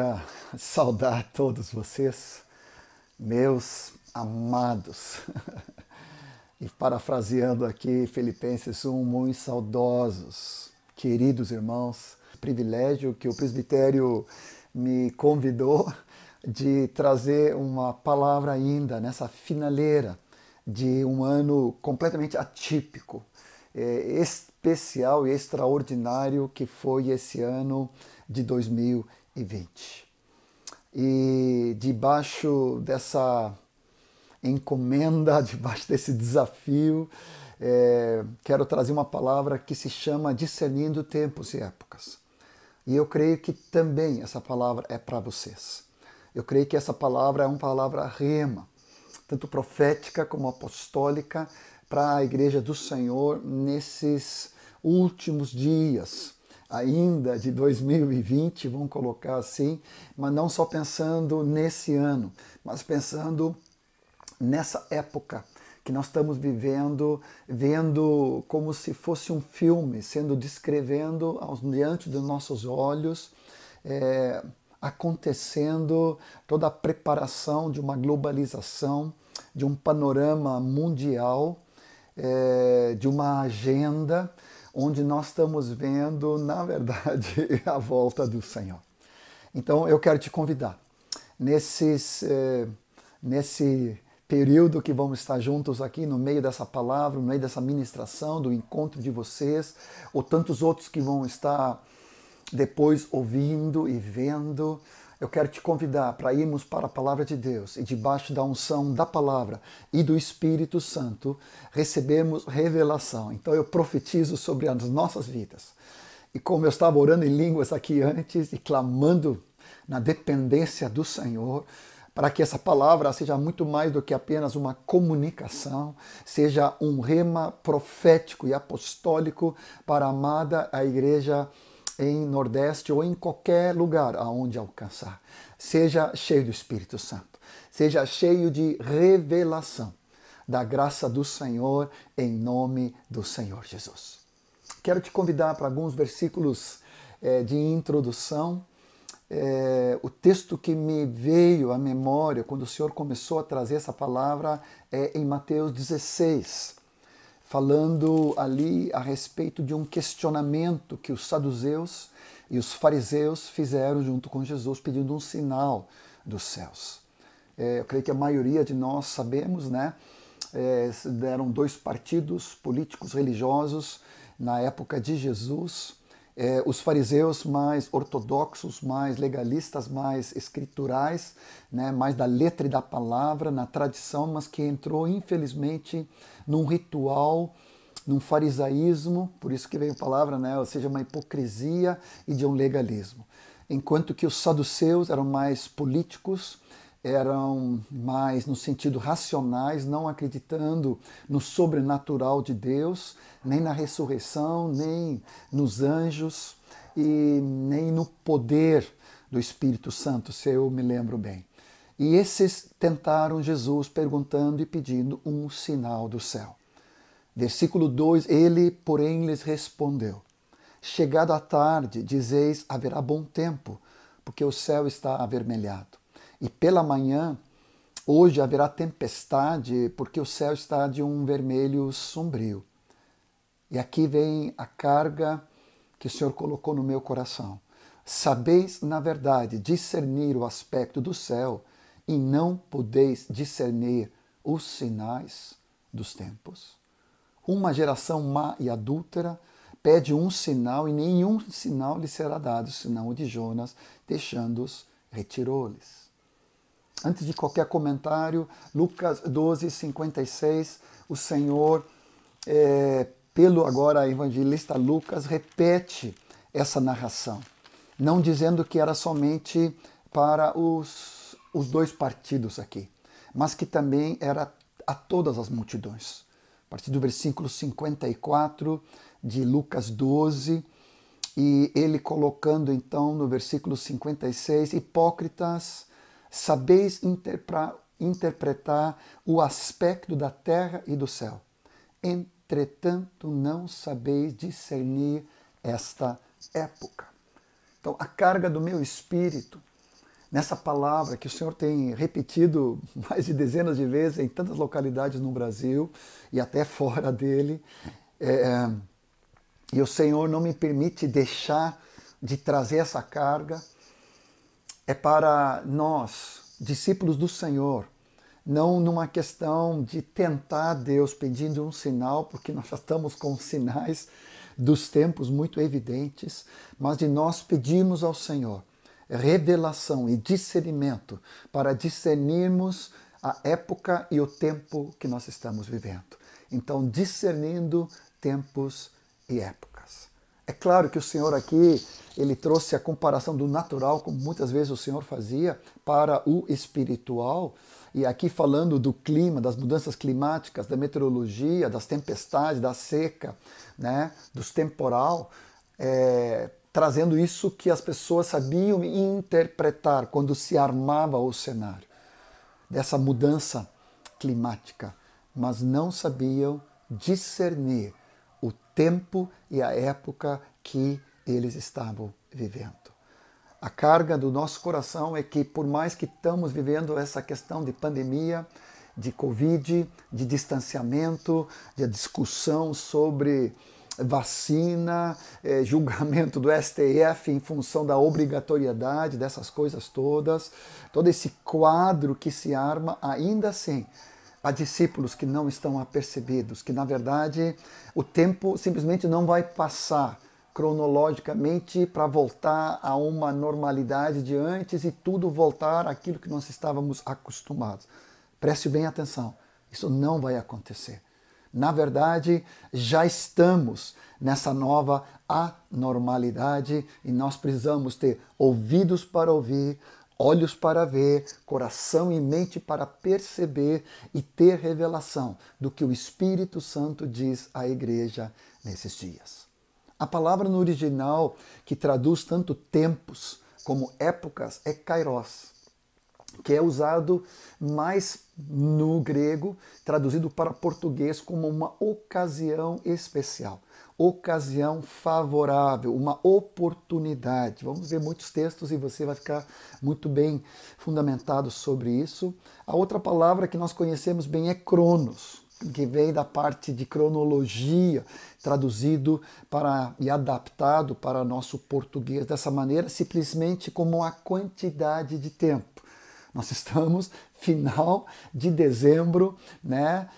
queria saudar todos vocês, meus amados. E parafraseando aqui Filipenses 1, muito saudosos, queridos irmãos, privilégio que o presbitério me convidou de trazer uma palavra ainda nessa finaleira de um ano completamente atípico, especial e extraordinário que foi esse ano de 2020. E debaixo dessa encomenda, debaixo desse desafio, quero trazer uma palavra que se chama discernindo tempos e épocas. E eu creio que também essa palavra é para vocês. Eu creio que essa palavra é uma palavra rema, tanto profética como apostólica, para a Igreja do Senhor nesses últimos dias, ainda de 2020, vamos colocar assim, mas não só pensando nesse ano, mas pensando nessa época que nós estamos vivendo, vendo como se fosse um filme, sendo descrevendo diante dos nossos olhos, acontecendo toda a preparação de uma globalização, de um panorama mundial, de uma agenda onde nós estamos vendo, na verdade, a volta do Senhor. Então eu quero te convidar, nesse período que vamos estar juntos aqui no meio dessa palavra, no meio dessa ministração, do encontro de vocês, ou tantos outros que vão estar depois ouvindo e vendo, eu quero te convidar para irmos para a palavra de Deus e debaixo da unção da palavra e do Espírito Santo recebemos revelação. Então eu profetizo sobre as nossas vidas. E como eu estava orando em línguas aqui antes e clamando na dependência do Senhor, para que essa palavra seja muito mais do que apenas uma comunicação, seja um rema profético e apostólico para a amada a igreja em Nordeste ou em qualquer lugar aonde alcançar. Seja cheio do Espírito Santo, seja cheio de revelação da graça do Senhor em nome do Senhor Jesus. Quero te convidar para alguns versículos de introdução. O texto que me veio à memória quando o Senhor começou a trazer essa palavra é em Mateus 16, falando ali a respeito de um questionamento que os saduceus e os fariseus fizeram junto com Jesus, pedindo um sinal dos céus. Eu creio que a maioria de nós sabemos, né? Deram dois partidos políticos religiosos na época de Jesus. Os fariseus mais ortodoxos, mais legalistas, mais escriturais, né, mais da letra e da palavra, na tradição, mas que entrou, infelizmente, num ritual, num farisaísmo, por isso que veio a palavra, né, ou seja, uma hipocrisia e de um legalismo. Enquanto que os saduceus eram mais políticos, eram mais no sentido racionais, não acreditando no sobrenatural de Deus, nem na ressurreição, nem nos anjos e nem no poder do Espírito Santo, se eu me lembro bem. E esses tentaram Jesus perguntando e pedindo um sinal do céu. Versículo 2, ele, porém, lhes respondeu: chegada a tarde, dizeis, haverá bom tempo, porque o céu está avermelhado. E pela manhã, hoje haverá tempestade, porque o céu está de um vermelho sombrio. E aqui vem a carga que o Senhor colocou no meu coração. Sabeis, na verdade, discernir o aspecto do céu e não podeis discernir os sinais dos tempos? Uma geração má e adúltera pede um sinal e nenhum sinal lhe será dado, senão o de Jonas, deixando-os, retirou-lhes. Antes de qualquer comentário, Lucas 12, 56, o Senhor, pelo agora evangelista Lucas, repete essa narração, não dizendo que era somente para os dois partidos aqui, mas que também era a todas as multidões. A partir do versículo 54 de Lucas 12, e ele colocando então no versículo 56, hipócritas, sabeis interpretar o aspecto da terra e do céu. Entretanto, não sabeis discernir esta época. Então, a carga do meu espírito nessa palavra que o Senhor tem repetido mais de dezenas de vezes em tantas localidades no Brasil e até fora dele. E o Senhor não me permite deixar de trazer essa carga. É para nós, discípulos do Senhor, não numa questão de tentar Deus pedindo um sinal, porque nós já estamos com sinais dos tempos muito evidentes, mas de nós pedirmos ao Senhor revelação e discernimento para discernirmos a época e o tempo que nós estamos vivendo. Então, discernindo tempos e épocas. É claro que o Senhor aqui, ele trouxe a comparação do natural, como muitas vezes o Senhor fazia, para o espiritual. E aqui falando do clima, das mudanças climáticas, da meteorologia, das tempestades, da seca, né, dos temporal, trazendo isso que as pessoas sabiam interpretar quando se armava o cenário dessa mudança climática, mas não sabiam discernir o tempo e a época que eles estavam vivendo. A carga do nosso coração é que, por mais que estamos vivendo essa questão de pandemia, de Covid, de distanciamento, de discussão sobre vacina, julgamento do STF em função da obrigatoriedade dessas coisas todas, todo esse quadro que se arma, ainda assim, há discípulos que não estão apercebidos, que na verdade o tempo simplesmente não vai passar cronologicamente para voltar a uma normalidade de antes e tudo voltar àquilo que nós estávamos acostumados. Preste bem atenção, isso não vai acontecer. Na verdade, já estamos nessa nova anormalidade e nós precisamos ter ouvidos para ouvir, olhos para ver, coração e mente para perceber e ter revelação do que o Espírito Santo diz à igreja nesses dias. A palavra no original que traduz tanto tempos como épocas é kairos, que é usado mais no grego, traduzido para português como uma ocasião especial, ocasião favorável, uma oportunidade. Vamos ver muitos textos e você vai ficar muito bem fundamentado sobre isso. A outra palavra que nós conhecemos bem é cronos, que vem da parte de cronologia, traduzido e adaptado para nosso português dessa maneira, simplesmente como a quantidade de tempo. Nós estamos final de dezembro, né,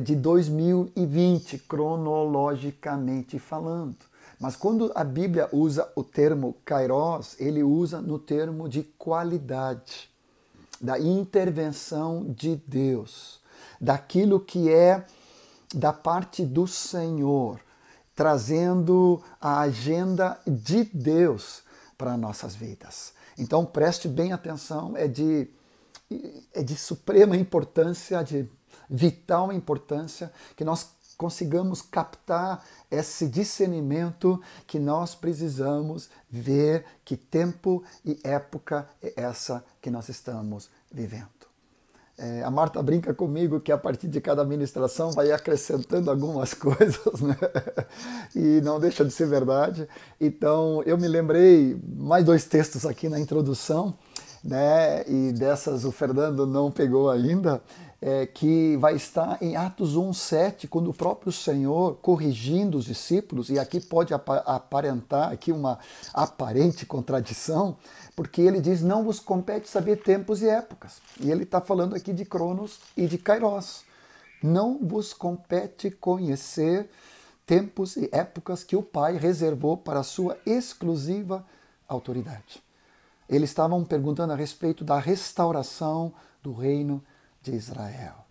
de 2020, cronologicamente falando. Mas quando a Bíblia usa o termo kairos, ele usa no termo de qualidade, da intervenção de Deus, daquilo que é da parte do Senhor, trazendo a agenda de Deus para nossas vidas. Então preste bem atenção, é de suprema importância, de vital importância, que nós consigamos captar esse discernimento que nós precisamos ver que tempo e época é essa que nós estamos vivendo. A Marta brinca comigo que a partir de cada ministração vai acrescentando algumas coisas, né? E não deixa de ser verdade. Então eu me lembrei mais 2 textos aqui na introdução, né? E dessas o Fernando não pegou ainda, que vai estar em Atos 1:7, quando o próprio Senhor corrigindo os discípulos, e aqui pode aparentar aqui uma aparente contradição, porque ele diz, não vos compete saber tempos e épocas. E ele está falando aqui de Cronos e de Kairos. Não vos compete conhecer tempos e épocas que o Pai reservou para a sua exclusiva autoridade. Eles estavam perguntando a respeito da restauração do reino de Israel.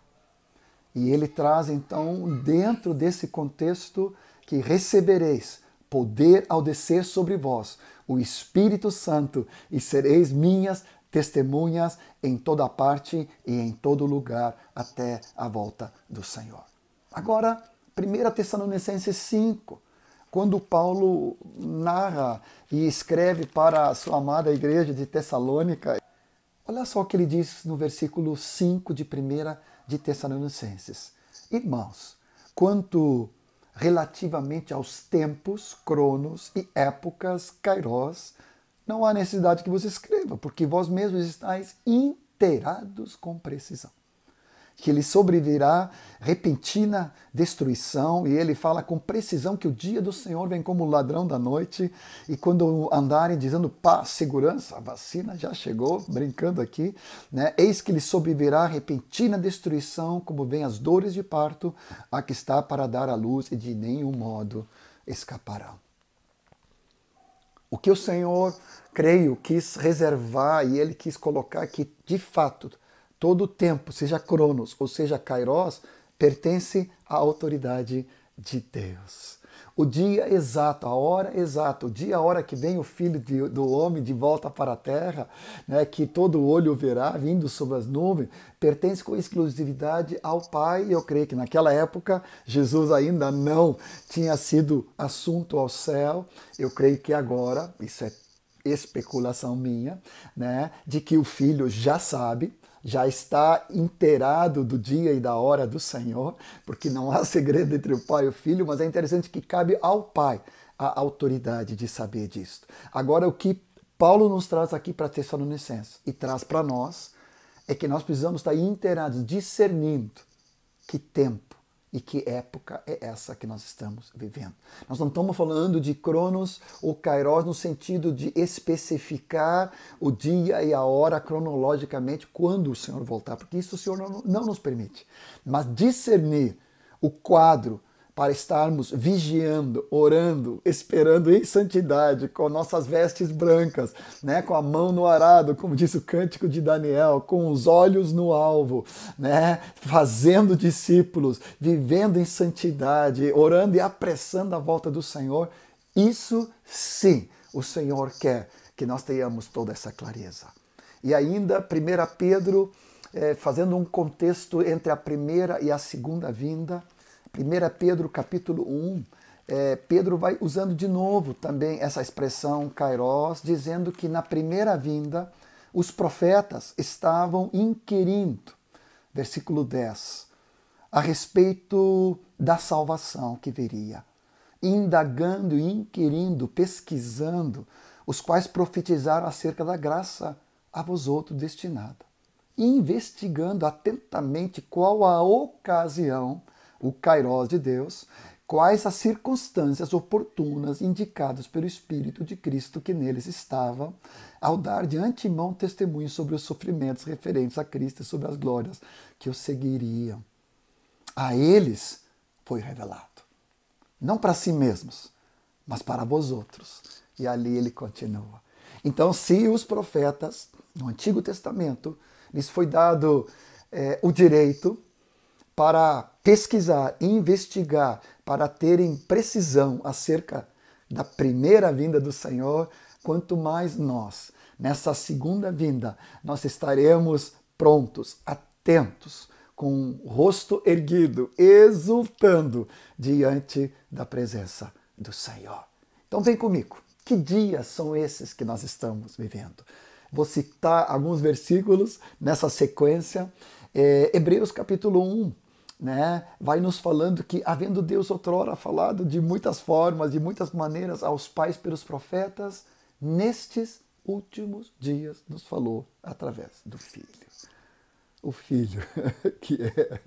E ele traz então, dentro desse contexto, que recebereis poder ao descer sobre vós o Espírito Santo e sereis minhas testemunhas em toda parte e em todo lugar até a volta do Senhor. Agora, 1 Tessalonicenses 5, quando Paulo narra e escreve para a sua amada igreja de Tessalônica, olha só o que ele diz no versículo 5 de 1 de Tessalonicenses. Irmãos, quanto relativamente aos tempos, cronos e épocas, kairos, não há necessidade que você escreva, porque vós mesmos estáis inteirados com precisão. Que ele sobrevirá repentina destruição, e ele fala com precisão que o dia do Senhor vem como ladrão da noite, e quando andarem dizendo paz, segurança, a vacina já chegou, brincando aqui, né? Eis que lhe sobrevirá repentina destruição, como vem as dores de parto, a que está para dar à luz, e de nenhum modo escaparão. O que o Senhor, creio, quis reservar, e ele quis colocar que, de fato, todo o tempo, seja Cronos ou seja Kairos, pertence à autoridade de Deus. O dia exato, a hora exata, o dia, a hora que vem o Filho do Homem de volta para a terra, né, que todo olho verá vindo sobre as nuvens, pertence com exclusividade ao Pai. E eu creio que naquela época Jesus ainda não tinha sido assunto ao céu. Eu creio que agora, isso é especulação minha, né, de que o Filho já sabe, já está inteirado do dia e da hora do Senhor, porque não há segredo entre o Pai e o Filho, mas é interessante que cabe ao Pai a autoridade de saber disso. Agora, o que Paulo nos traz aqui para Tessalonicenses e traz para nós é que nós precisamos estar inteirados, discernindo que tempo e que época é essa que nós estamos vivendo. Nós não estamos falando de Cronos ou Kairos no sentido de especificar o dia e a hora cronologicamente quando o Senhor voltar, porque isso o Senhor não nos permite. Mas discernir o quadro para estarmos vigiando, orando, esperando em santidade, com nossas vestes brancas, né, com a mão no arado, como diz o cântico de Daniel, com os olhos no alvo, né, fazendo discípulos, vivendo em santidade, orando e apressando a volta do Senhor. Isso sim, o Senhor quer que nós tenhamos toda essa clareza. E ainda, 1 Pedro, fazendo um contexto entre a primeira e a segunda vinda, 1 Pedro capítulo 1, Pedro vai usando de novo também essa expressão Kairos, dizendo que na primeira vinda os profetas estavam inquirindo, versículo 10, a respeito da salvação que viria, indagando, inquirindo, pesquisando, os quais profetizaram acerca da graça a vós outros destinada, investigando atentamente qual a ocasião, o Kairos de Deus, quais as circunstâncias oportunas indicadas pelo Espírito de Cristo que neles estava, ao dar de antemão testemunho sobre os sofrimentos referentes a Cristo e sobre as glórias que o seguiriam. A eles foi revelado, não para si mesmos, mas para vós outros. E ali ele continua. Então, se os profetas, no Antigo Testamento, lhes foi dado o direito para pesquisar, investigar, para terem precisão acerca da primeira vinda do Senhor, quanto mais nós, nessa segunda vinda, nós estaremos prontos, atentos, com o rosto erguido, exultando diante da presença do Senhor. Então vem comigo. Que dias são esses que nós estamos vivendo? Vou citar alguns versículos nessa sequência. Hebreus capítulo 1, né, vai nos falando que, havendo Deus outrora falado de muitas formas, de muitas maneiras aos pais pelos profetas, nestes últimos dias nos falou através do Filho. O Filho, que é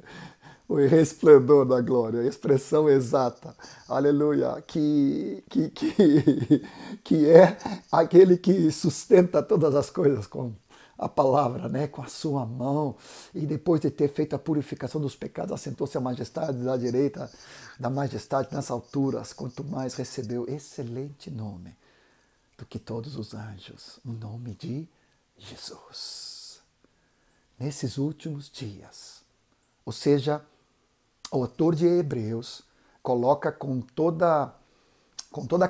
o resplendor da glória, a expressão exata, aleluia, que é aquele que sustenta todas as coisas com a palavra, né, com a sua mão, e depois de ter feito a purificação dos pecados, assentou-se a majestade da direita da majestade nas alturas, quanto mais recebeu excelente nome do que todos os anjos, o nome de Jesus. Nesses últimos dias, ou seja, o autor de Hebreus coloca com toda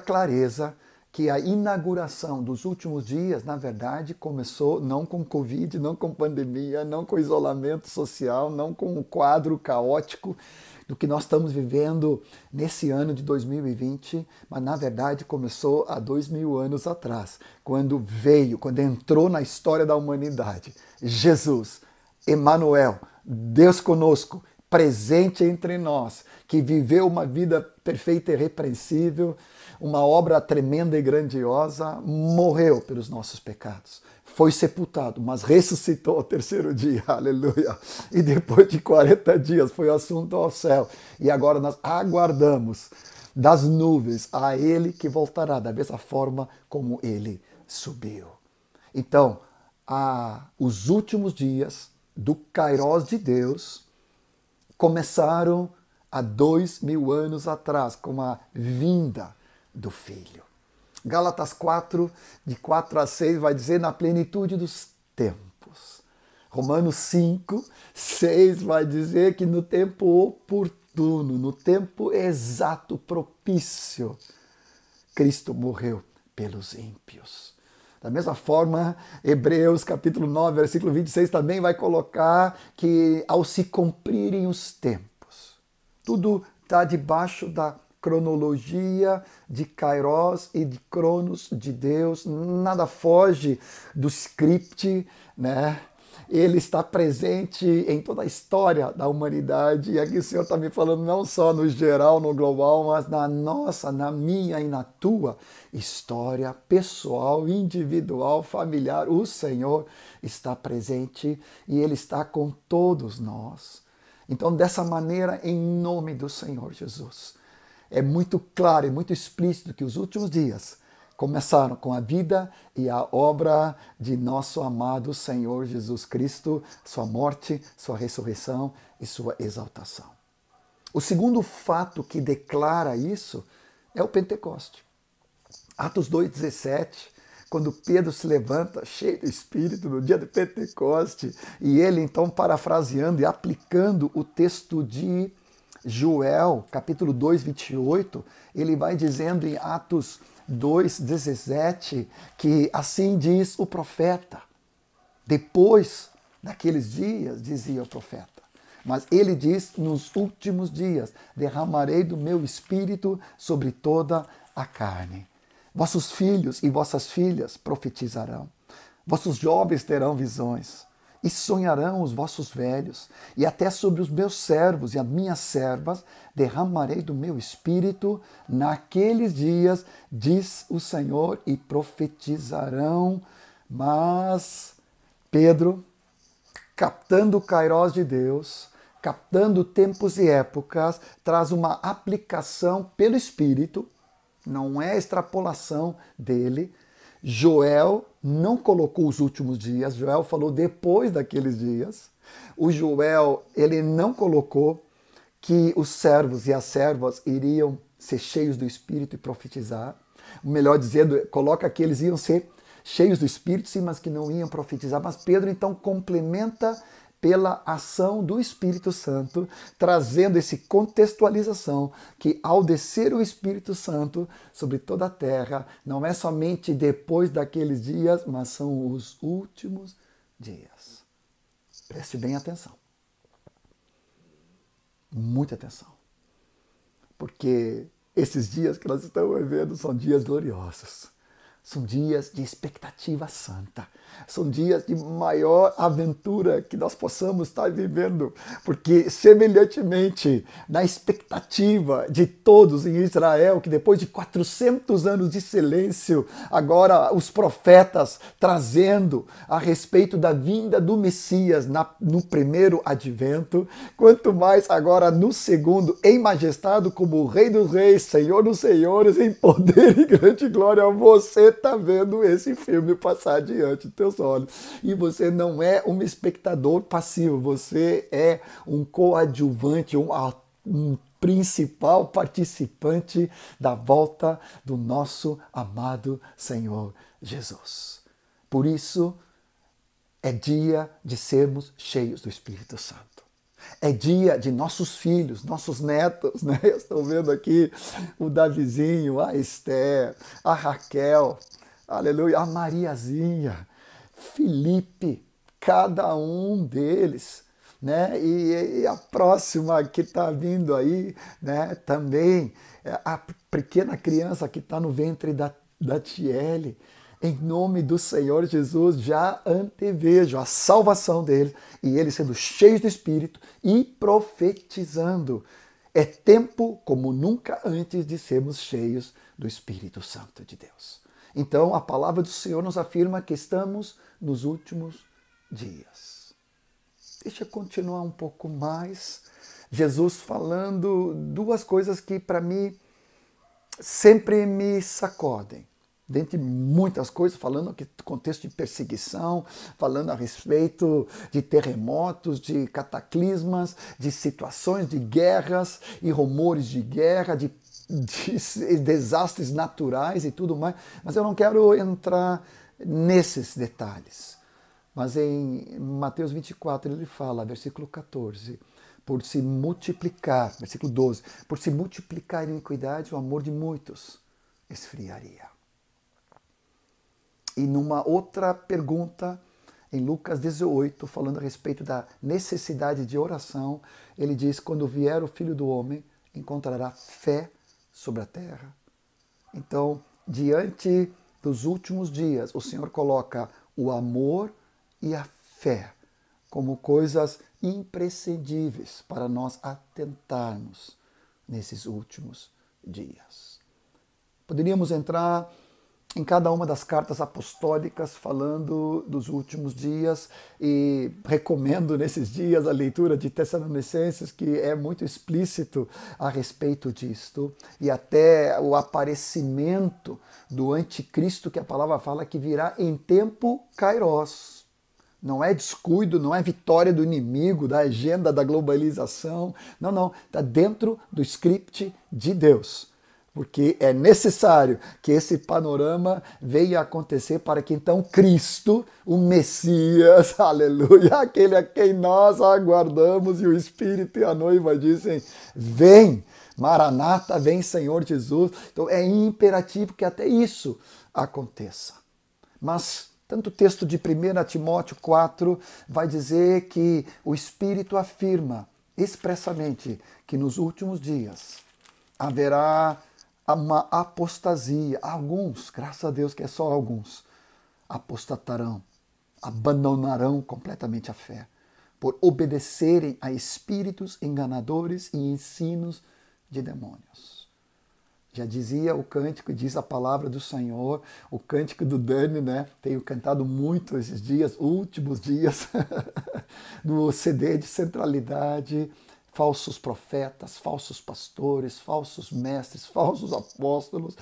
clareza que a inauguração dos últimos dias, na verdade, começou não com Covid, não com pandemia, não com isolamento social, não com o quadro caótico do que nós estamos vivendo nesse ano de 2020, mas na verdade começou há 2000 anos atrás, quando entrou na história da humanidade, Jesus, Emanuel, Deus conosco, presente entre nós, que viveu uma vida perfeita e irrepreensível, uma obra tremenda e grandiosa, morreu pelos nossos pecados. Foi sepultado, mas ressuscitou ao terceiro dia, aleluia. E depois de 40 dias foi assunto ao céu. E agora nós aguardamos das nuvens a ele que voltará da mesma forma como ele subiu. Então, os últimos dias do Kairos de Deus começaram há 2000 anos atrás, com a vinda do Filho. Gálatas 4, de 4 a 6, vai dizer na plenitude dos tempos. Romanos 5, 6 vai dizer que no tempo oportuno, no tempo exato, propício, Cristo morreu pelos ímpios. Da mesma forma, Hebreus capítulo 9, versículo 26 também vai colocar que ao se cumprirem os tempos, tudo está debaixo da cronologia de Kairos e de Cronos de Deus, nada foge do script, né? Ele está presente em toda a história da humanidade, e aqui o Senhor está me falando não só no geral, no global, mas na nossa, na minha e na tua história pessoal, individual, familiar. O Senhor está presente e Ele está com todos nós. Então, dessa maneira, em nome do Senhor Jesus, é muito claro e muito explícito que os últimos dias começaram com a vida e a obra de nosso amado Senhor Jesus Cristo, sua morte, sua ressurreição e sua exaltação. O segundo fato que declara isso é o Pentecoste. Atos 2,17, quando Pedro se levanta cheio do Espírito no dia do Pentecoste, e ele então parafraseando e aplicando o texto de Joel, capítulo 2, 28, ele vai dizendo em Atos 2,17 que assim diz o profeta. Depois daqueles dias, dizia o profeta, mas ele diz, nos últimos dias, derramarei do meu espírito sobre toda a carne. Vossos filhos e vossas filhas profetizarão, vossos jovens terão visões, e sonharão os vossos velhos, e até sobre os meus servos e as minhas servas derramarei do meu espírito naqueles dias, diz o Senhor, e profetizarão. Mas Pedro, captando o Kairos de Deus, captando tempos e épocas, traz uma aplicação pelo Espírito, não é extrapolação dele. Joel não colocou os últimos dias, Joel falou depois daqueles dias. O Joel, ele não colocou que os servos e as servas iriam ser cheios do Espírito e profetizar. Melhor dizendo, coloca que eles iam ser cheios do Espírito, sim, mas que não iam profetizar. Mas Pedro então complementa pela ação do Espírito Santo, trazendo essa contextualização que ao descer o Espírito Santo sobre toda a terra, não é somente depois daqueles dias, mas são os últimos dias. Preste bem atenção. Muita atenção. Porque esses dias que nós estamos vivendo são dias gloriosos. São dias de expectativa santa. São dias de maior aventura que nós possamos estar vivendo. Porque, semelhantemente, na expectativa de todos em Israel, que depois de 400 anos de silêncio, agora os profetas trazendo a respeito da vinda do Messias no primeiro advento, quanto mais agora no segundo, em majestade, como o Rei dos Reis, Senhor dos Senhores, em poder e grande glória, você está vendo esse filme passar diante dos teus olhos. E você não é um espectador passivo, você é um coadjuvante, um principal participante da volta do nosso amado Senhor Jesus. Por isso, é dia de sermos cheios do Espírito Santo. É dia de nossos filhos, nossos netos, né? Eu estou vendo aqui o Davizinho, a Esther, a Raquel, aleluia, a Mariazinha, Felipe, cada um deles, né? E a próxima que está vindo aí, né? Também a pequena criança que está no ventre da Tiele. em nome do Senhor Jesus, já antevejo a salvação deles e eles sendo cheios do Espírito e profetizando. É tempo como nunca antes de sermos cheios do Espírito Santo de Deus. Então, a palavra do Senhor nos afirma que estamos nos últimos dias. Deixa eu continuar um pouco mais. Jesus falando duas coisas que para mim sempre me sacodem. Dentre muitas coisas, falando aqui no contexto de perseguição, falando a respeito de terremotos, de cataclismas, de situações de guerras e rumores de guerra, de desastres naturais e tudo mais. Mas eu não quero entrar nesses detalhes. Mas em Mateus 24 ele fala, versículo 14, por se multiplicar, versículo 12, por se multiplicar a iniquidade, o amor de muitos esfriaria. E numa outra pergunta, em Lucas 18, falando a respeito da necessidade de oração, ele diz, quando vier o Filho do Homem, encontrará fé sobre a terra. Então, diante dos últimos dias, o Senhor coloca o amor e a fé como coisas imprescindíveis para nós atentarmos nesses últimos dias. Poderíamos entrar em cada uma das cartas apostólicas falando dos últimos dias e recomendo nesses dias a leitura de Tessalonicenses, que é muito explícito a respeito disto, e até o aparecimento do anticristo que a palavra fala que virá em tempo kairos. Não é descuido, não é vitória do inimigo, da agenda da globalização. Não. Está dentro do script de Deus. Porque é necessário que esse panorama venha a acontecer para que então Cristo, o Messias, aleluia, aquele a quem nós aguardamos, e o Espírito e a noiva dizem, vem, Maranata, vem Senhor Jesus. Então é imperativo que até isso aconteça. Mas tanto o texto de 1 Timóteo 4 vai dizer que o Espírito afirma expressamente que nos últimos dias haverá uma apostasia. Alguns, graças a Deus que é só alguns, apostatarão, abandonarão completamente a fé, por obedecerem a espíritos enganadores e ensinos de demônios. Já dizia o cântico, diz a palavra do Senhor, o cântico do Dani, né? Tenho cantado muito esses dias, últimos dias, no CD de centralidade, falsos profetas, falsos pastores, falsos mestres, falsos apóstolos,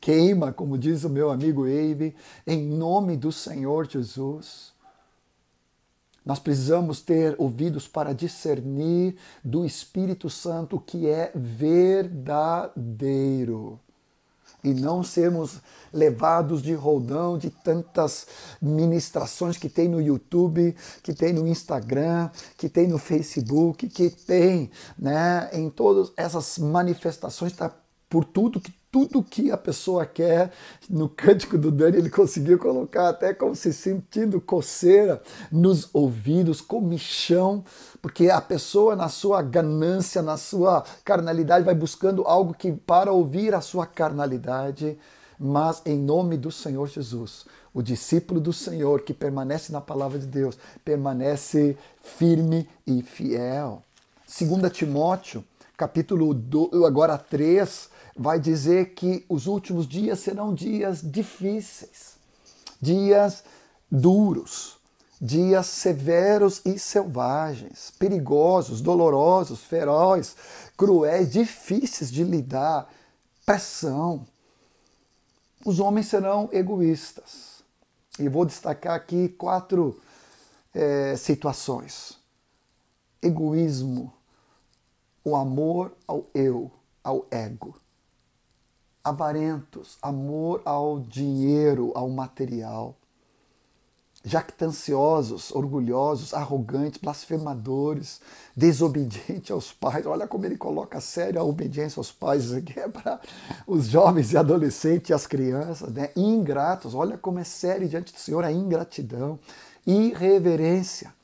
queima, como diz o meu amigo Eibe, em nome do Senhor Jesus. Nós precisamos ter ouvidos para discernir do Espírito Santo o que é verdadeiro. E não sermos levados de roldão de tantas ministrações que tem no YouTube, que tem no Instagram, que tem no Facebook, que tem, né, em todas essas manifestações, tá por tudo que a pessoa quer. No cântico do Dani ele conseguiu colocar até como se sentindo coceira nos ouvidos, comichão, porque a pessoa na sua ganância, na sua carnalidade vai buscando algo que para ouvir a sua carnalidade, mas em nome do Senhor Jesus, o discípulo do Senhor que permanece na palavra de Deus, permanece firme e fiel. 2 Timóteo, capítulo 3, vai dizer que os últimos dias serão dias difíceis, dias duros, dias severos e selvagens, perigosos, dolorosos, ferozes, cruéis, difíceis de lidar, pressão. Os homens serão egoístas. E vou destacar aqui 4 situações. Egoísmo, o amor ao eu, ao ego. Avarentos, amor ao dinheiro, ao material. Jactanciosos, orgulhosos, arrogantes, blasfemadores, desobedientes aos pais. Olha como ele coloca a sério a obediência aos pais. Isso aqui é para os jovens e adolescentes e as crianças, né? Ingratos, olha como é sério diante do Senhor a ingratidão. Irreverência,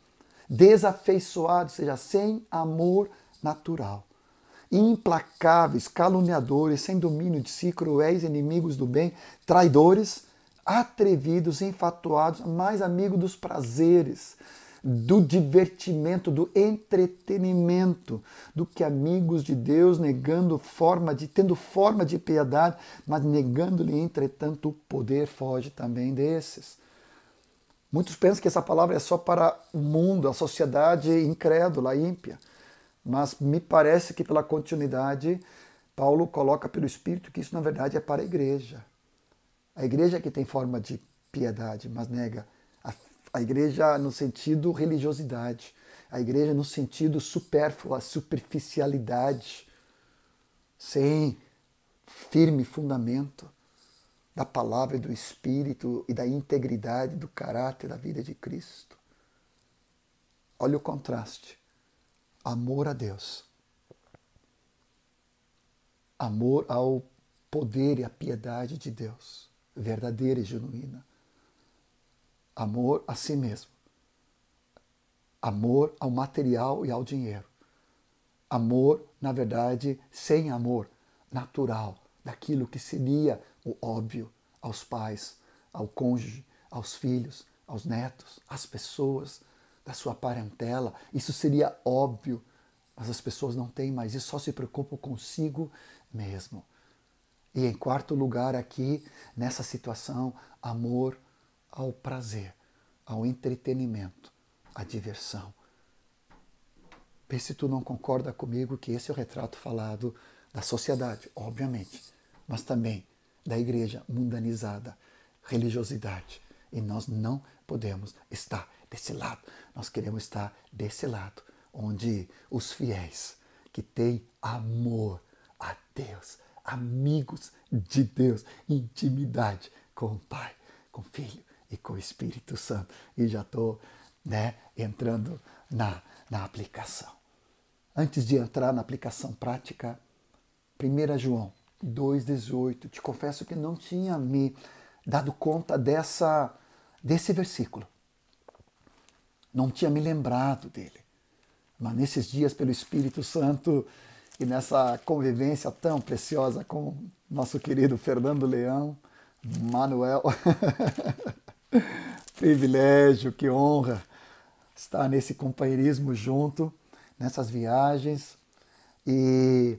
desafeiçoado, ou seja, sem amor natural. implacáveis, caluniadores, sem domínio de si, cruéis, inimigos do bem, traidores, atrevidos, enfatuados, mais amigos dos prazeres, do divertimento, do entretenimento, do que amigos de Deus, tendo forma de piedade, mas negando-lhe, entretanto, o poder. Foge também desses. Muitos pensam que essa palavra é só para o mundo, a sociedade incrédula, ímpia. Mas me parece que pela continuidade, Paulo coloca pelo Espírito que isso na verdade é para a igreja. A igreja que tem forma de piedade, mas nega. A igreja no sentido religiosidade. A igreja no sentido supérfluo, a superficialidade. Sem firme fundamento da palavra e do Espírito e da integridade do caráter da vida de Cristo. Olha o contraste. Amor a Deus. Amor ao poder e à piedade de Deus, verdadeira e genuína. Amor a si mesmo. Amor ao material e ao dinheiro. Amor, na verdade, sem amor natural, daquilo que seria o óbvio aos pais, ao cônjuge, aos filhos, aos netos, às pessoas da sua parentela. Isso seria óbvio, mas as pessoas não têm mais isso, só se preocupam consigo mesmo. E em quarto lugar aqui, nessa situação, amor ao prazer, ao entretenimento, à diversão. Vê se tu não concorda comigo que esse é o retrato falado da sociedade, obviamente, mas também da igreja mundanizada, religiosidade. E nós não podemos estar desse lado. Nós queremos estar desse lado, onde os fiéis que têm amor a Deus, amigos de Deus, intimidade com o Pai, com o Filho e com o Espírito Santo. E já estou entrando na aplicação. Antes de entrar na aplicação prática, 1 João 2,18, te confesso que não tinha me dado conta desse versículo. Não tinha me lembrado dele. Mas nesses dias, pelo Espírito Santo e nessa convivência tão preciosa com nosso querido Fernando Leão, Manuel, privilégio, que honra estar nesse companheirismo junto, nessas viagens. E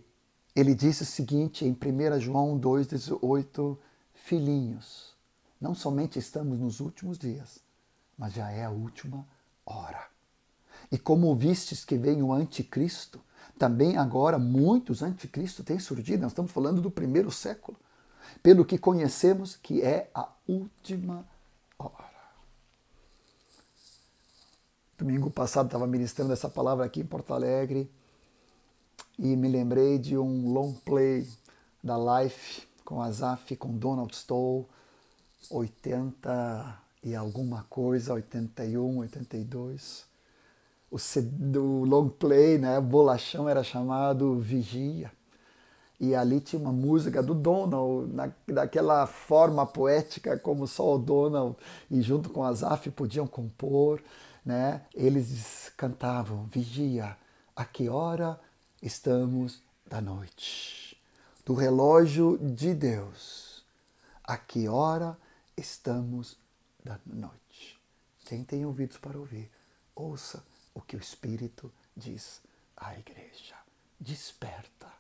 ele disse o seguinte em 1 João 2,18, filhinhos, não somente estamos nos últimos dias, mas já é a última hora. E como vistes que vem o anticristo, também agora muitos anticristos têm surgido, nós estamos falando do primeiro século, pelo que conhecemos que é a última hora. Domingo passado estava ministrando essa palavra aqui em Porto Alegre e me lembrei de um long play da Life com Asaf, com Donald Stoll, 80 e alguma coisa, 81, 82. O long play, né, bolachão, era chamado Vigia. E ali tinha uma música do Donald, daquela forma poética como só o Donald e junto com Asaf podiam compor, né? Eles cantavam, vigia, a que hora estamos da noite? Do relógio de Deus, a que hora estamos da noite? Quem tem ouvidos para ouvir, ouça o que o Espírito diz à igreja. Desperta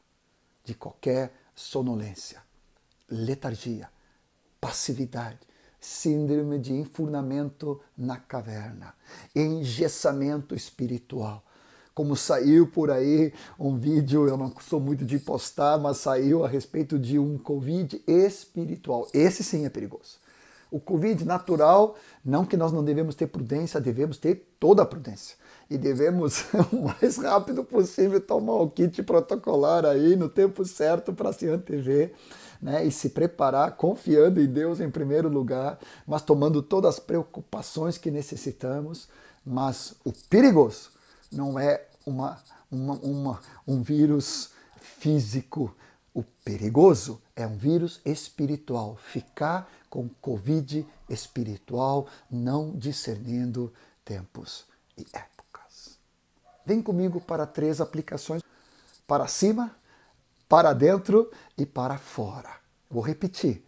de qualquer sonolência, letargia, passividade, síndrome de enfurnamento na caverna, engessamento espiritual. Como saiu por aí um vídeo, eu não sou muito de postar, mas saiu a respeito de um Covid espiritual. Esse sim é perigoso. O Covid natural, não que nós não devemos ter prudência, devemos ter toda a prudência. E devemos, o mais rápido possível, tomar o kit protocolar aí no tempo certo para se antever, né? E se preparar, confiando em Deus em primeiro lugar, mas tomando todas as preocupações que necessitamos. Mas o perigoso não é um vírus físico. O perigoso é um vírus espiritual. Ficar com Covid espiritual, não discernindo tempos e épocas. Vem comigo para 3 aplicações. para cima, para dentro e para fora. Vou repetir.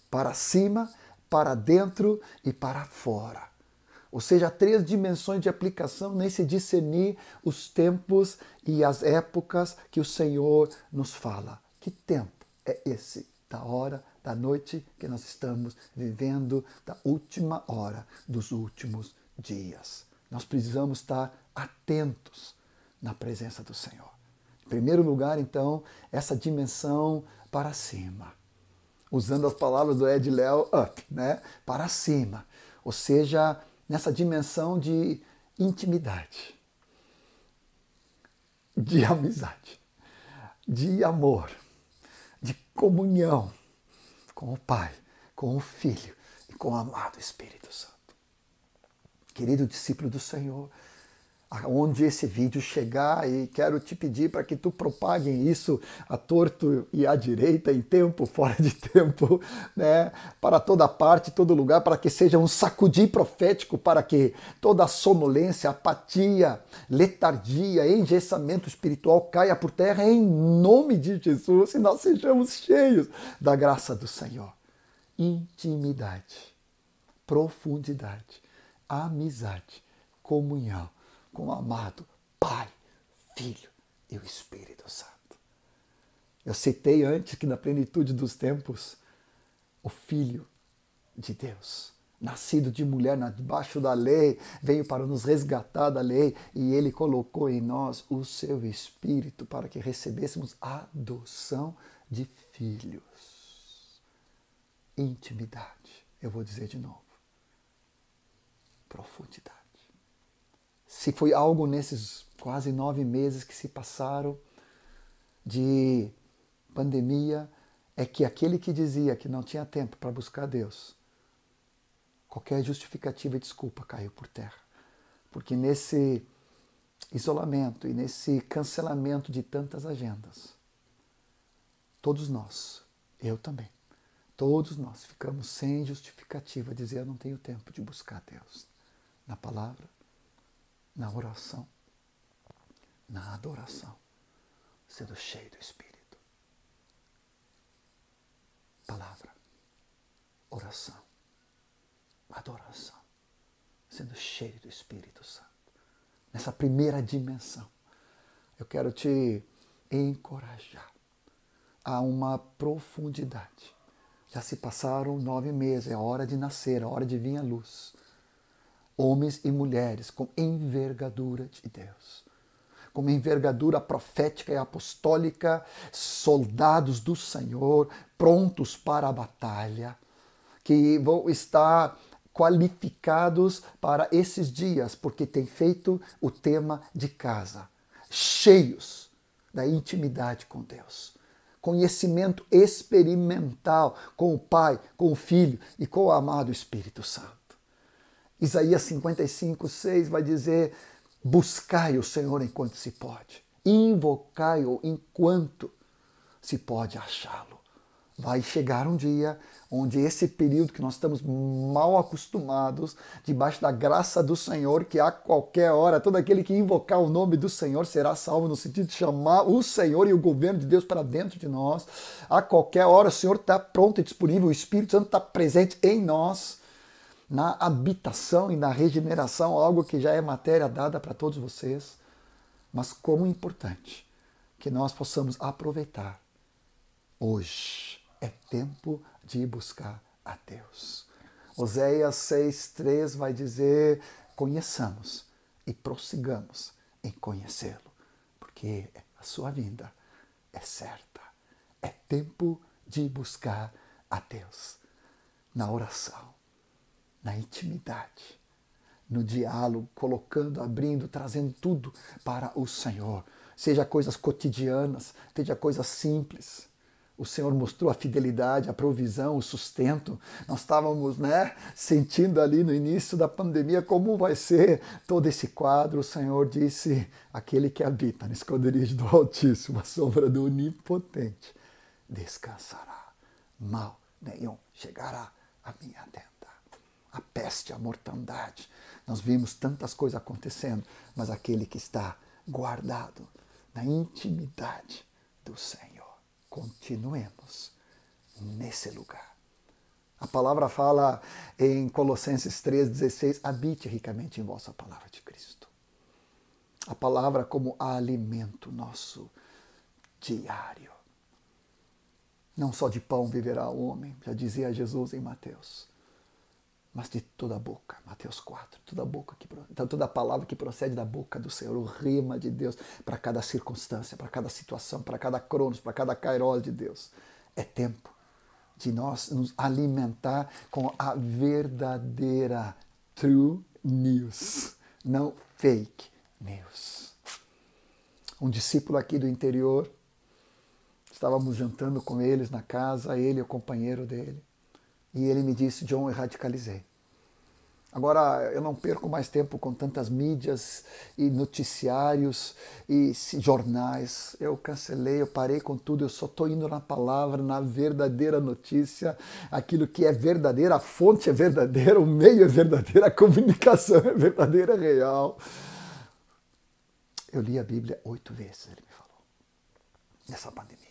Para cima, para dentro e para fora. Ou seja, 3 dimensões de aplicação nesse discernir os tempos e as épocas que o Senhor nos fala. Que tempo é esse? Da hora, da noite que nós estamos vivendo, da última hora dos últimos dias. Nós precisamos estar atentos na presença do Senhor. Em primeiro lugar, então, essa dimensão para cima. Usando as palavras do Ed Léo, up, né? Para cima. Ou seja, nessa dimensão de intimidade, de amizade, de amor, de comunhão com o Pai, com o Filho e com o amado Espírito Santo. Querido discípulo do Senhor, aonde esse vídeo chegar, e quero te pedir para que tu propague isso a torto e à direita, em tempo, fora de tempo, né? Para toda parte, todo lugar, para que seja um sacudir profético, para que toda a sonolência, apatia, letargia, engessamento espiritual caia por terra em nome de Jesus, e nós sejamos cheios da graça do Senhor. Intimidade, profundidade, amizade, comunhão com o amado Pai, Filho e o Espírito Santo. Eu citei antes que na plenitude dos tempos, o Filho de Deus, nascido de mulher, debaixo da lei, veio para nos resgatar da lei e Ele colocou em nós o seu Espírito para que recebêssemos a adoção de filhos. Intimidade, eu vou dizer de novo, profundidade. Se foi algo nesses quase 9 meses que se passaram de pandemia, é que aquele que dizia que não tinha tempo para buscar Deus, qualquer justificativa e desculpa caiu por terra. Porque nesse isolamento e nesse cancelamento de tantas agendas, todos nós, eu também, todos nós ficamos sem justificativa, dizer eu não tenho tempo de buscar Deus na palavra, na oração, na adoração, sendo cheio do Espírito. Palavra, oração, adoração, sendo cheio do Espírito Santo. Nessa primeira dimensão, eu quero te encorajar a uma profundidade. Já se passaram 9 meses, é hora de nascer, é hora de vir à luz. Homens e mulheres com envergadura de Deus, com uma envergadura profética e apostólica, soldados do Senhor, prontos para a batalha, que vão estar qualificados para esses dias, porque tem feito o tema de casa, cheios da intimidade com Deus, conhecimento experimental com o Pai, com o Filho e com o amado Espírito Santo. Isaías 55:6 vai dizer, buscai o Senhor enquanto se pode, invocai-o enquanto se pode achá-lo. Vai chegar um dia onde esse período que nós estamos mal acostumados, debaixo da graça do Senhor, que a qualquer hora, todo aquele que invocar o nome do Senhor será salvo, no sentido de chamar o Senhor e o governo de Deus para dentro de nós. A qualquer hora o Senhor está pronto e disponível, o Espírito Santo está presente em nós, na habitação e na regeneração, algo que já é matéria dada para todos vocês, mas como importante que nós possamos aproveitar. Hoje é tempo de buscar a Deus. Oséias 6:3 vai dizer, conheçamos e prossigamos em conhecê-lo, porque a sua vinda é certa. É tempo de buscar a Deus na oração, na intimidade, no diálogo, colocando, abrindo, trazendo tudo para o Senhor. Seja coisas cotidianas, seja coisas simples. O Senhor mostrou a fidelidade, a provisão, o sustento. Nós estávamos, sentindo ali no início da pandemia como vai ser todo esse quadro. O Senhor disse, aquele que habita no esconderijo do Altíssimo, a sombra do Onipotente, descansará. Mal nenhum chegará à minha tenda. A peste, a mortandade. Nós vimos tantas coisas acontecendo, mas aquele que está guardado na intimidade do Senhor. Continuemos nesse lugar. A palavra fala em Colossenses 3,16, habite ricamente em vossa palavra de Cristo. A palavra como alimento nosso diário. Não só de pão viverá o homem, já dizia Jesus em Mateus, mas de toda a boca, Mateus 4, toda palavra que procede da boca do Senhor, o rema de Deus para cada circunstância, para cada situação, para cada cronos, para cada kairos de Deus. É tempo de nós nos alimentar com a verdadeira true news, não fake news. Um discípulo aqui do interior, estávamos jantando com eles na casa, ele e o companheiro dele, e ele me disse: John, eu radicalizei. Agora eu não perco mais tempo com tantas mídias e noticiários e jornais. Eu cancelei, eu parei com tudo, eu só estou indo na palavra, na verdadeira notícia, aquilo que é verdadeiro, a fonte é verdadeira, o meio é verdadeiro, a comunicação é verdadeira, é real. Eu li a Bíblia 8 vezes, ele me falou, nessa pandemia.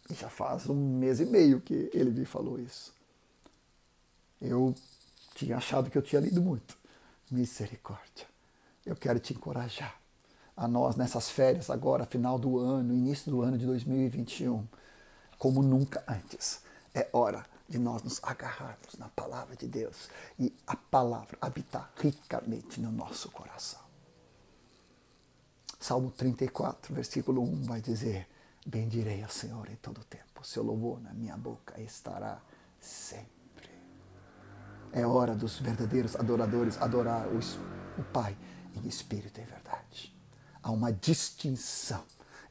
E já faz 1 mês e meio que ele me falou isso. Eu tinha achado que eu tinha lido muito. Misericórdia. Eu quero te encorajar a nós, nessas férias agora, final do ano, início do ano de 2021, como nunca antes. É hora de nós nos agarrarmos na palavra de Deus e a palavra habitar ricamente no nosso coração. Salmo 34, versículo 1 vai dizer: bendirei ao Senhor em todo o tempo, o seu louvor na minha boca estará sempre. É hora dos verdadeiros adoradores adorar o Pai em espírito e verdade. Há uma distinção.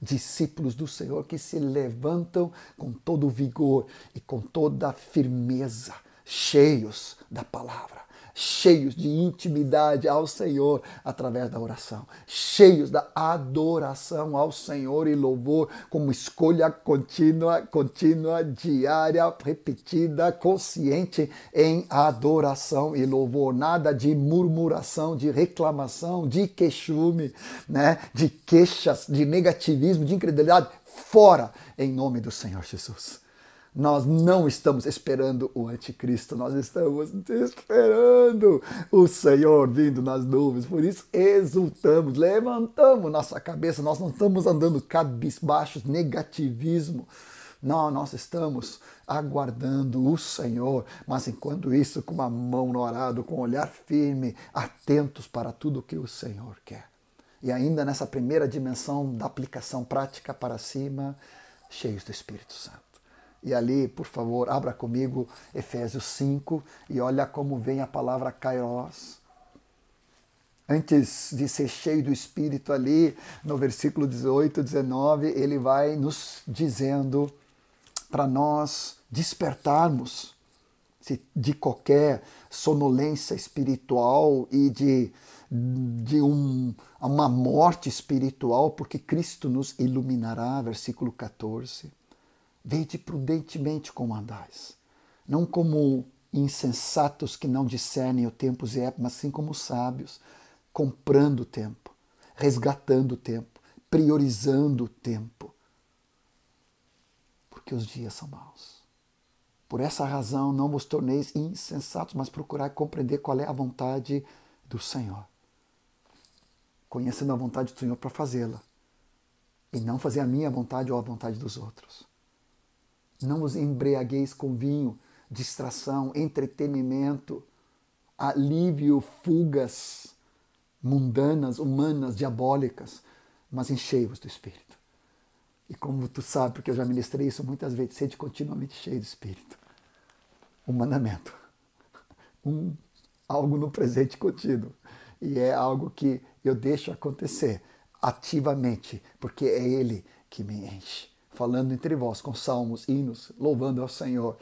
Discípulos do Senhor que se levantam com todo o vigor e com toda a firmeza, cheios da palavra, cheios de intimidade ao Senhor através da oração, cheios da adoração ao Senhor e louvor como escolha contínua, diária, repetida, consciente em adoração e louvor. Nada de murmuração, de reclamação, de queixume, né? De queixas, de negativismo, de incredulidade. Fora em nome do Senhor Jesus. Nós não estamos esperando o anticristo, nós estamos esperando o Senhor vindo nas nuvens. Por isso exultamos, levantamos nossa cabeça, nós não estamos andando cabisbaixos, negativismo. Não, nós estamos aguardando o Senhor, mas enquanto isso, com uma mão no arado, com um olhar firme, atentos para tudo o que o Senhor quer. E ainda nessa primeira dimensão da aplicação prática para cima, cheios do Espírito Santo. E ali, por favor, abra comigo Efésios 5 e olha como vem a palavra kairos. Antes de ser cheio do Espírito ali, no versículo 18, 19, ele vai nos dizendo para nós despertarmos de qualquer sonolência espiritual e de uma morte espiritual, porque Cristo nos iluminará, versículo 14. Vede prudentemente como andais, não como insensatos que não discernem o tempo e época, mas sim como sábios, comprando o tempo, resgatando o tempo, priorizando o tempo, porque os dias são maus. Por essa razão não vos torneis insensatos, mas procurai compreender qual é a vontade do Senhor. Conhecendo a vontade do Senhor para fazê-la, e não fazer a minha vontade ou a vontade dos outros. Não vos embriagueis com vinho, distração, entretenimento, alívio, fugas mundanas, humanas, diabólicas, mas enchei-vos do Espírito. E como tu sabe, porque eu já ministrei isso muitas vezes, sede continuamente cheio do Espírito. Um mandamento. Algo no presente contínuo. E é algo que eu deixo acontecer ativamente, porque é Ele que me enche. Falando entre vós com salmos, hinos, louvando ao Senhor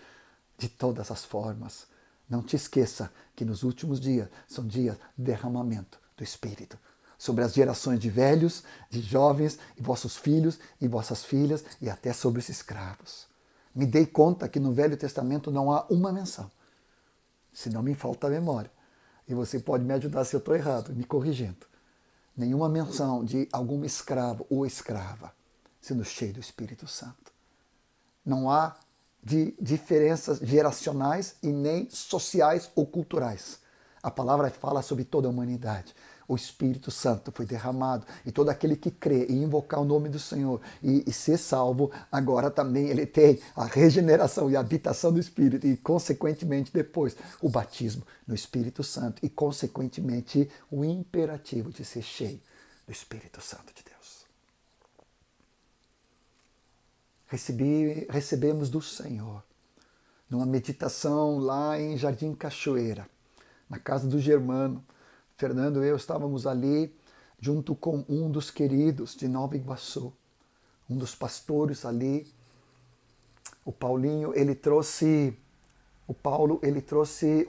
de todas as formas. Não te esqueça que nos últimos dias são dias de derramamento do Espírito sobre as gerações de velhos, de jovens, e vossos filhos e vossas filhas, e até sobre os escravos. Me dei conta que no Velho Testamento não há uma menção, se não me falta a memória. E você pode me ajudar se eu estou errado, me corrigindo. Nenhuma menção de algum escravo ou escrava. sendo cheio do Espírito Santo. Não há diferenças geracionais e nem sociais ou culturais. A palavra fala sobre toda a humanidade. O Espírito Santo foi derramado e todo aquele que crê e invocar o nome do Senhor e ser salvo, agora também ele tem a regeneração e a habitação do Espírito e, consequentemente, depois o batismo no Espírito Santo e, consequentemente, o imperativo de ser cheio do Espírito Santo de Deus. Recebemos do Senhor, numa meditação lá em Jardim Cachoeira, na casa do Germano. Fernando e eu estávamos ali junto com um dos queridos de Nova Iguaçu, um dos pastores ali. O Paulo, ele trouxe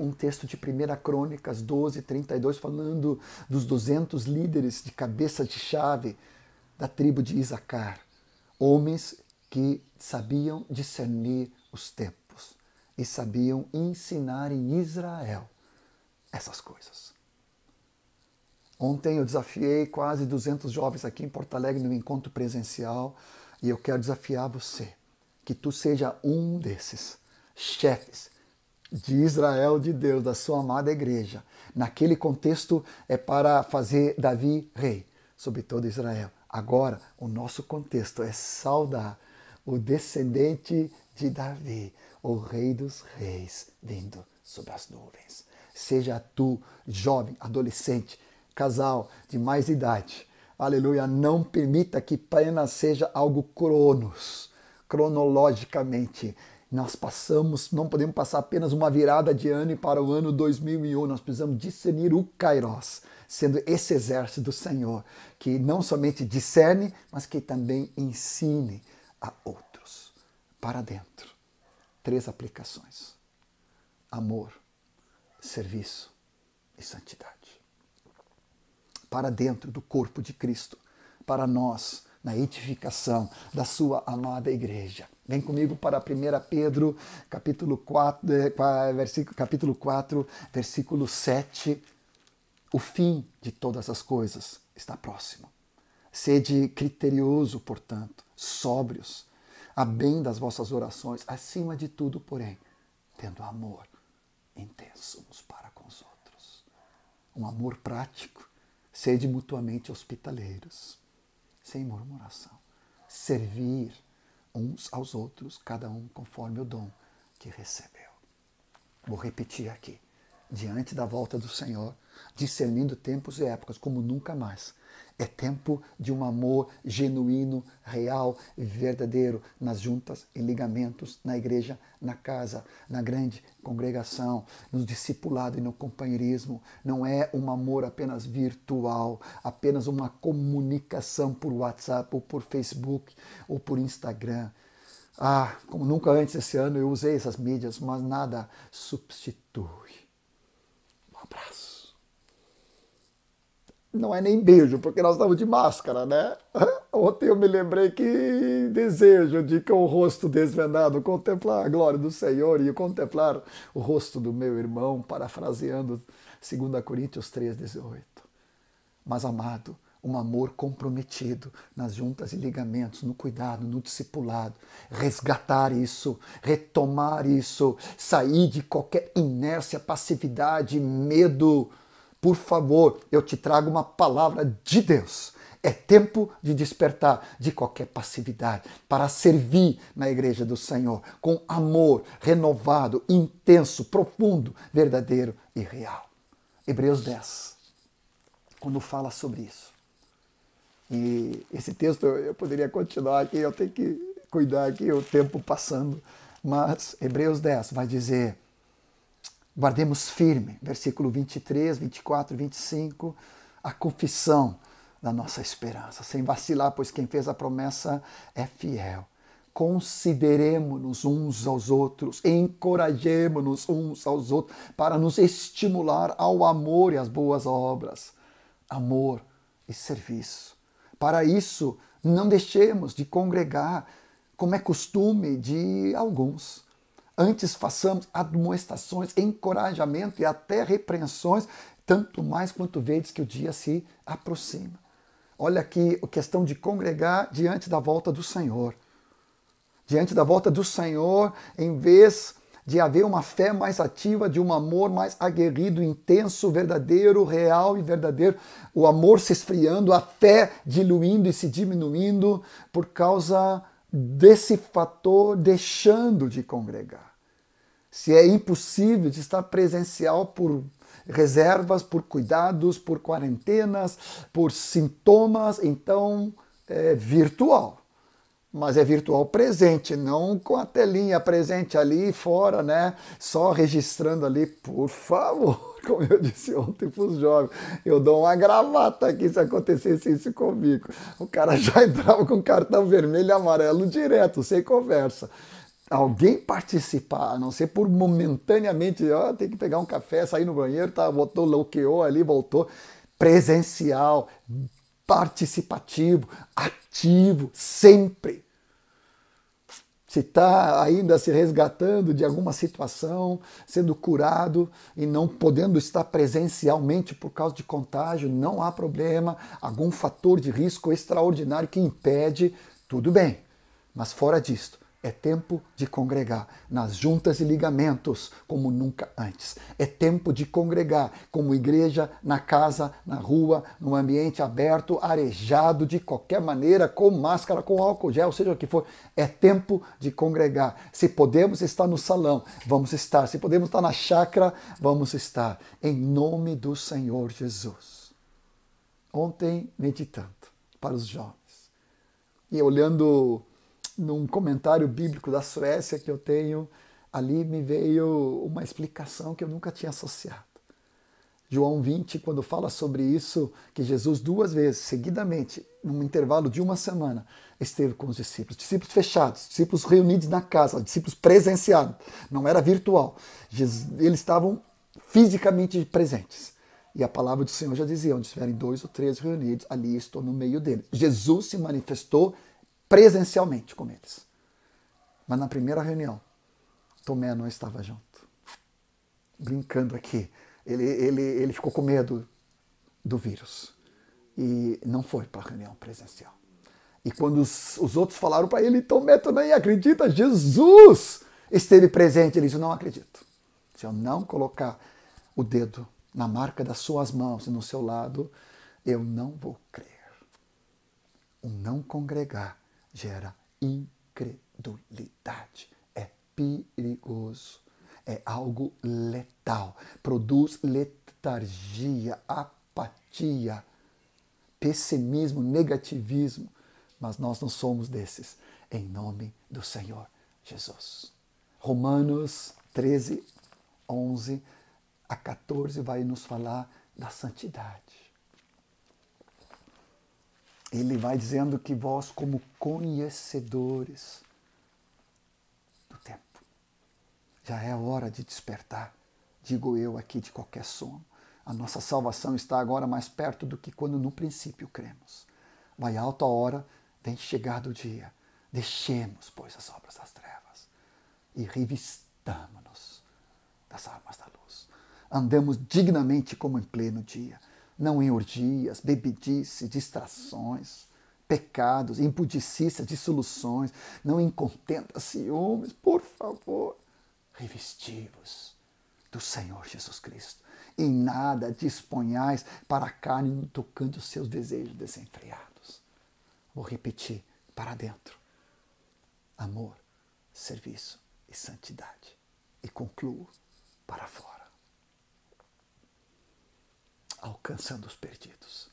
um texto de 1 Crônicas 12:32, falando dos 200 líderes de cabeça de chave da tribo de Isacar, homens que sabiam discernir os tempos e sabiam ensinar em Israel essas coisas. Ontem eu desafiei quase 200 jovens aqui em Porto Alegre no encontro presencial e eu quero desafiar você, que tu seja um desses chefes de Israel de Deus, da sua amada igreja. Naquele contexto é para fazer Davi rei sobre todo Israel. Agora, o nosso contexto é saudar o descendente de Davi, o rei dos reis, vindo sobre as nuvens. Seja tu, jovem, adolescente, casal de mais idade, aleluia, não permita que apenas seja algo cronologicamente. Nós não podemos passar apenas uma virada de ano e para o ano 2001, nós precisamos discernir o Kairos, sendo esse exército do Senhor, que não somente discerne, mas que também ensine a outros. Para dentro, 3 aplicações: amor, serviço e santidade. Para dentro do corpo de Cristo, para nós, na edificação da sua amada igreja. Vem comigo para 1 Pedro, capítulo 4, versículo 7. O fim de todas as coisas está próximo. Sede criterioso, portanto, sóbrios, a bem das vossas orações, acima de tudo, porém, tendo amor intenso uns para com os outros. Um amor prático. Sede mutuamente hospitaleiros, sem murmuração. Servir uns aos outros, cada um conforme o dom que recebeu. Vou repetir aqui. Diante da volta do Senhor, discernindo tempos e épocas como nunca mais. É tempo de um amor genuíno, real e verdadeiro nas juntas e ligamentos, na igreja, na casa, na grande congregação, no discipulado e no companheirismo. Não é um amor apenas virtual, apenas uma comunicação por WhatsApp ou por Facebook ou por Instagram. Como nunca antes esse ano eu usei essas mídias, mas nada substitui um abraço. Não é nem beijo, porque nós estamos de máscara, né? Ontem eu me lembrei que desejo de com o rosto desvendado contemplar a glória do Senhor e contemplar o rosto do meu irmão, parafraseando 2 Coríntios 3:18. Mas, amado, um amor comprometido nas juntas e ligamentos, no cuidado, no discipulado, resgatar isso, retomar isso, sair de qualquer inércia, passividade, medo. Por favor, eu te trago uma palavra de Deus. É tempo de despertar de qualquer passividade para servir na igreja do Senhor com amor renovado, intenso, profundo, verdadeiro e real. Hebreus 10, quando fala sobre isso. E esse texto eu poderia continuar aqui, eu tenho que cuidar aqui, o tempo passando, mas Hebreus 10 vai dizer: guardemos firme, versículo 23, 24 e 25, a confissão da nossa esperança, sem vacilar, pois quem fez a promessa é fiel. Consideremo-nos uns aos outros, encorajemo-nos uns aos outros, para nos estimular ao amor e às boas obras. Amor e serviço. Para isso, não deixemos de congregar, como é costume de alguns. Antes façamos admoestações, encorajamento e até repreensões, tanto mais quanto vedes que o dia se aproxima. Olha aqui a questão de congregar diante da volta do Senhor. Diante da volta do Senhor, em vez de haver uma fé mais ativa, de um amor mais aguerrido, intenso, verdadeiro, real e verdadeiro, o amor se esfriando, a fé diluindo e se diminuindo por causa desse fator deixando de congregar. Se é impossível de estar presencial por reservas, por cuidados, por quarentenas, por sintomas, então é virtual. Mas é virtual presente, não com a telinha presente ali fora, né? Só registrando ali, por favor. Como eu disse ontem para os jovens, eu dou uma gravata aqui se acontecesse isso comigo. O cara já entrava com cartão vermelho e amarelo direto, sem conversa. Alguém participar, a não ser por momentaneamente, tem que pegar um café, sair no banheiro, tá, botou, bloqueou ali, voltou. Presencial, participativo, ativo, sempre. Se está ainda se resgatando de alguma situação, sendo curado e não podendo estar presencialmente por causa de contágio, não há problema. Algum fator de risco extraordinário que impede, tudo bem. Mas fora disto, é tempo de congregar nas juntas e ligamentos como nunca antes. É tempo de congregar como igreja, na casa, na rua, no ambiente aberto, arejado de qualquer maneira, com máscara, com álcool gel, seja o que for. É tempo de congregar. Se podemos estar no salão, vamos estar. Se podemos estar na chácara, vamos estar. Em nome do Senhor Jesus. Ontem, meditando para os jovens e olhando num comentário bíblico da Suécia que eu tenho, ali me veio uma explicação que eu nunca tinha associado. João 20, quando fala sobre isso, que Jesus 2 vezes, seguidamente, num intervalo de uma semana, esteve com os discípulos fechados, discípulos reunidos na casa, discípulos presenciados, não era virtual. Eles estavam fisicamente presentes. E a palavra do Senhor já dizia, onde estiverem 2 ou 3 reunidos, ali estou no meio deles. Jesus se manifestou presencialmente com eles. Mas na primeira reunião, Tomé não estava junto. Brincando aqui, ele ficou com medo do vírus e não foi para a reunião presencial. E quando os outros falaram para ele, Tomé, tu nem acredita, Jesus esteve presente. Ele disse, não acredito. Se eu não colocar o dedo na marca das suas mãos e no seu lado, eu não vou crer. O não congregar gera incredulidade. É perigoso. É algo letal. Produz letargia, apatia, pessimismo, negativismo. Mas nós não somos desses. Em nome do Senhor Jesus. Romanos 13, 11 a 14 vai nos falar da santidade. Ele vai dizendo que vós, como conhecedores do tempo, já é hora de despertar, digo eu aqui, de qualquer sono. A nossa salvação está agora mais perto do que quando no princípio cremos. Vai alta a hora, vem chegado o dia. Deixemos, pois, as obras das trevas e revistamo-nos das armas da luz. Andemos dignamente como em pleno dia. Não em orgias, bebedice, distrações, pecados, impudicícias, dissoluções, não em contendas, ciúmes, por favor. Revesti-vos do Senhor Jesus Cristo. Em nada disponhais para a carne no tocante os seus desejos desenfreados. Vou repetir, para dentro. Amor, serviço e santidade. E concluo, para fora. Alcançando os perdidos,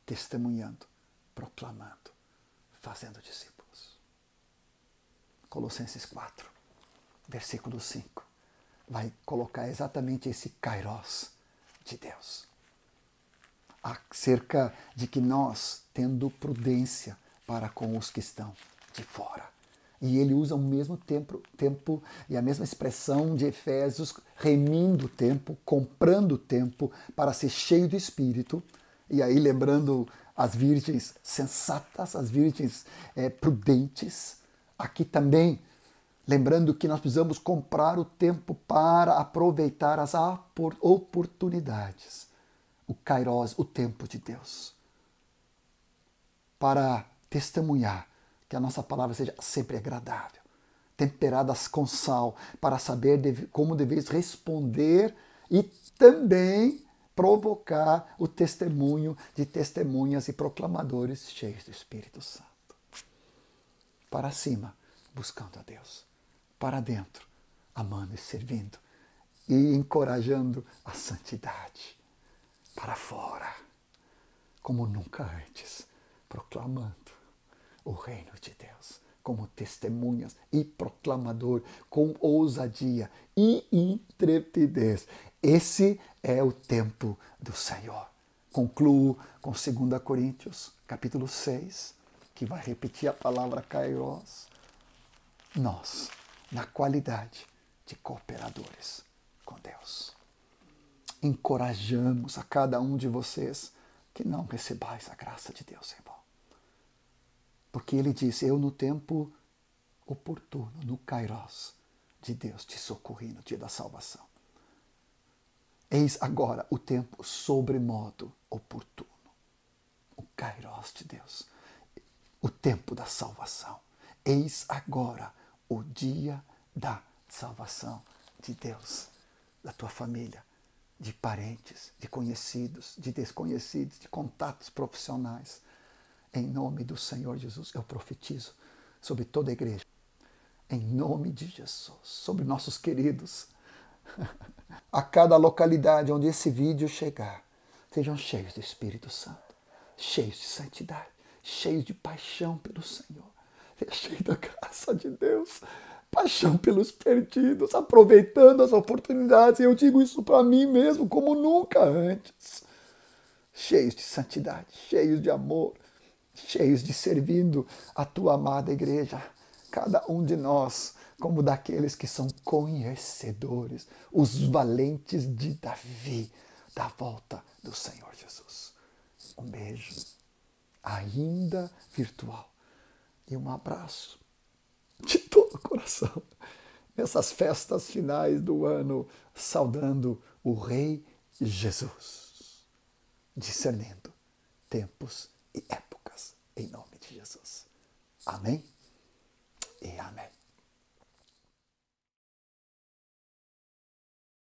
testemunhando, proclamando, fazendo discípulos. Colossenses 4, versículo 5, vai colocar exatamente esse kairos de Deus. Acerca de que nós, tendo prudência para com os que estão de fora. E ele usa o mesmo tempo e a mesma expressão de Efésios, remindo o tempo, comprando o tempo para ser cheio do Espírito. E aí lembrando as virgens sensatas, as virgens prudentes. Aqui também lembrando que nós precisamos comprar o tempo para aproveitar as oportunidades. O kairos, o tempo de Deus. para testemunhar, que a nossa palavra seja sempre agradável, temperadas com sal, para saber como deveis responder e também provocar o testemunho de testemunhas e proclamadores cheios do Espírito Santo. Para cima, buscando a Deus. Para dentro, amando e servindo. E encorajando a santidade. Para fora, como nunca antes, proclamando o reino de Deus, como testemunhas e proclamador, com ousadia e intrepidez. Esse é o tempo do Senhor. Concluo com 2 Coríntios, capítulo 6, que vai repetir a palavra kairos. Nós, na qualidade de cooperadores com Deus, encorajamos a cada um de vocês que não recebais a graça de Deus em vão. Porque ele disse, eu no tempo oportuno, no kairos de Deus, te socorri no dia da salvação. Eis agora o tempo sobremodo oportuno. O kairos de Deus. O tempo da salvação. Eis agora o dia da salvação de Deus. Da tua família, de parentes, de conhecidos, de desconhecidos, de contatos profissionais. Em nome do Senhor Jesus, eu profetizo sobre toda a igreja. Em nome de Jesus, sobre nossos queridos. A cada localidade onde esse vídeo chegar, sejam cheios do Espírito Santo, cheios de santidade, cheios de paixão pelo Senhor, cheios da graça de Deus, paixão pelos perdidos, aproveitando as oportunidades. Eu digo isso para mim mesmo, como nunca antes. Cheios de santidade, cheios de amor, cheios de servindo a tua amada igreja. Cada um de nós, como daqueles que são conhecedores, os valentes de Davi, da volta do Senhor Jesus. Um beijo, ainda virtual, e um abraço de todo o coração, nessas festas finais do ano, saudando o Rei Jesus, discernindo tempos e épocas, em nome de Jesus. Amém?